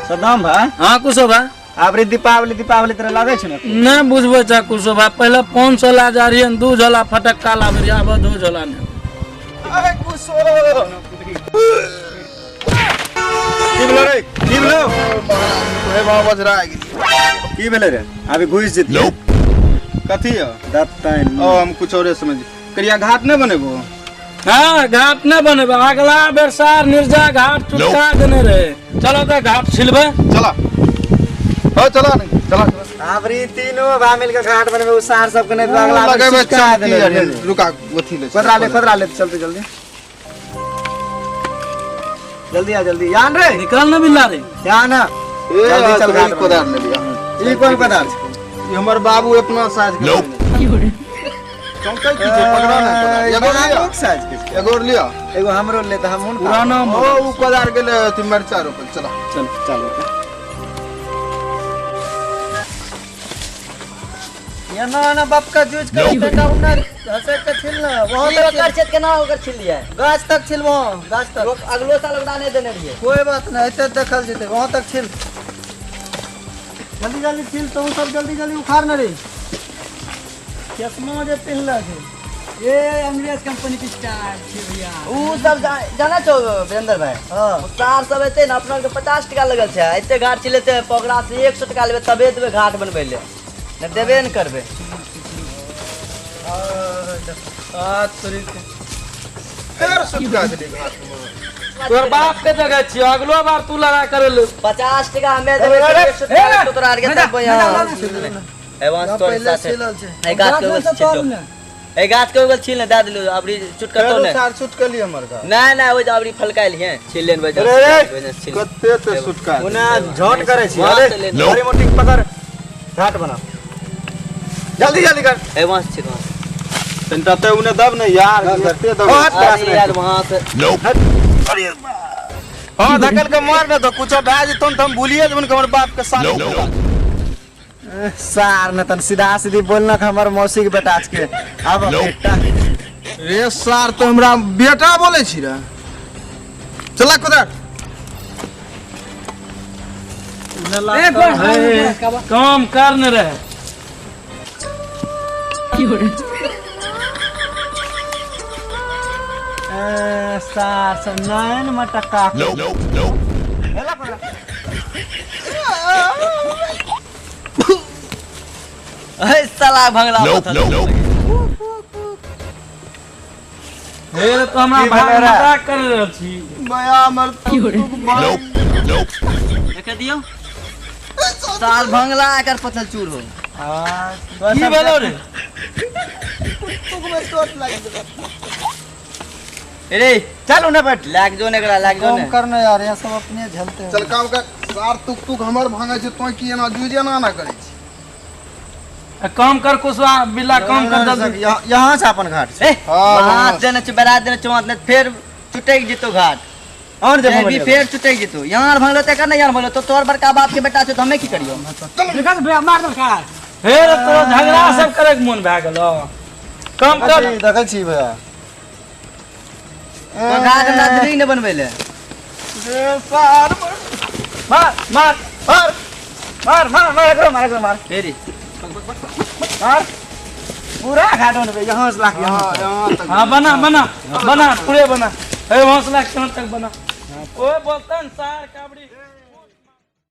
सदाम भाई हाँ कुशो भाई आपरे दीपावली तरह लागे छ न नहीं बुझबो चा कुशो भाई पहले 500 ला जा रही 2 झोला फटक्का लाबे रही अब 2 झोला ने अरे कुशो की भेलो रे की भेलो ओए बाबा बज रहा है की भेले रे अभी घुस जेती कथी है दत्तन ओ हम कुछ और समझ करिया घाट न बनेबो हाँ घाट न बनेबे अगला बेरसार निर्जा घाट चुका देने रहे चलो तो घाट छिलबे चला हो चला नहीं चला आपरी तीनों भाई मिल के घाट बनबे उसार सब के नहीं अगला लगाबे चुका देने रुका वथी ले खतरा ले चलते जल्दी जल्दी आ जल्दी यान रे निकल न बिल्ला रे यान जल्दी चल घाट कोदार ले लिया ई कौन पदार ये हमर बाबू अपना साज के चौकै की पकड़ा ना एगो लिया साज के एगो लिया एगो हमरो ले त हम उन पुराना ओ उ कोदार गेले तू मरचा रोपल चला चल चल ये ना बाप का जूझ कर बेटा उन्ना हसे के छिलना वहां तक कर छेद केना ओकर छिल लिया गाछ तक छिलबो गाछ तक अगलो साल उड़ाने देने रहिए कोई बात नहीं एते देखल जेते वहां तक छिल जल्दी जल्दी छिल तो सब जल्दी जल्दी उखाड़ न रे चश्मा जे पहनला छै ये अंग्रेज कंपनी की स्टार छै भैया ऊ सब जाना छो वीरेंद्र भाई हां स्टार सब एते न अपना के 50 टका लगल छै एते घाट छिलेते पगड़ा से 100 टका लेबे तबे देबे घाट बनबै ले न देबे न करबे आ तोरी फेर सुखा दे घाट में तोर बाप के जगह छी अगलो बार तू लड़ा कर ले 50 टका हमें देबे 100 टका तो तोरा आगे तब यहां एवांस तो पहले से छिलल छै ए गाछ के ऊपर छिल ए गाछ के ऊपर छिल न दे दिलो अबरी चुटका तो ने चार छुट के लिए हमर का नहीं नहीं वो अबरी फलकाइल है छिल लेन बजे कते ते सुटका ओना झट करे छी अरे बड़ी मोटी पकड़ घाट बना जल्दी जल्दी कर एवांस छिल तंटा ते उने दब न यार करते दब अरे यार वहां से हां धकल के मार न तो कुछ भाज तुम हम भूलिए जवन के हमर बाप के साथ सार न तन सीधा सीधी बोलना कि हमर मौसी के बेटा आज के अब बेटा रे सार तो हमरा बेटा बोले छी रे चला कोदार काम कर न रहे सार सब नयन मटका ए साला भंगला मत हे तो हमरा भाई मजाक कर रहल छी बया हमर देख दियो साल भंगला एकर पथल चूर हो की भेलो रे रे चल उन्हें बैठ लाग जो ने लाग जो ने काम करना यार यहाँ सब अपने झलते हैं चल काम कर सार तुक हमर भांगे छै तो की एना जुजे ना करे छी काम कर कुशवा बिल्ला काम कर जल्दी यहाँ से अपन घाट से हां देने छ बरात देने चौथ ने फिर टूटेक जेतो घाट और जब भी फिर टूटेक जेतो यार भंगलो ते कर ना यार भंगलो तो तोर बड़का बाप के बेटा छै तो हमें की करियो मार दो का हे तो झगड़ा सब करे के मन भए गेलो काम कर देखै छी भैया तो घाट ना दरी ने बनबै ले रे सार मार मार मार मार मार मार मार मार फेरी मार पूरा घाट में यहाँ से लाके यहाँ तक हां बना बना बना पूरे बना हे हौसला कहां तक बना ओए बोलतन सार काबड़ी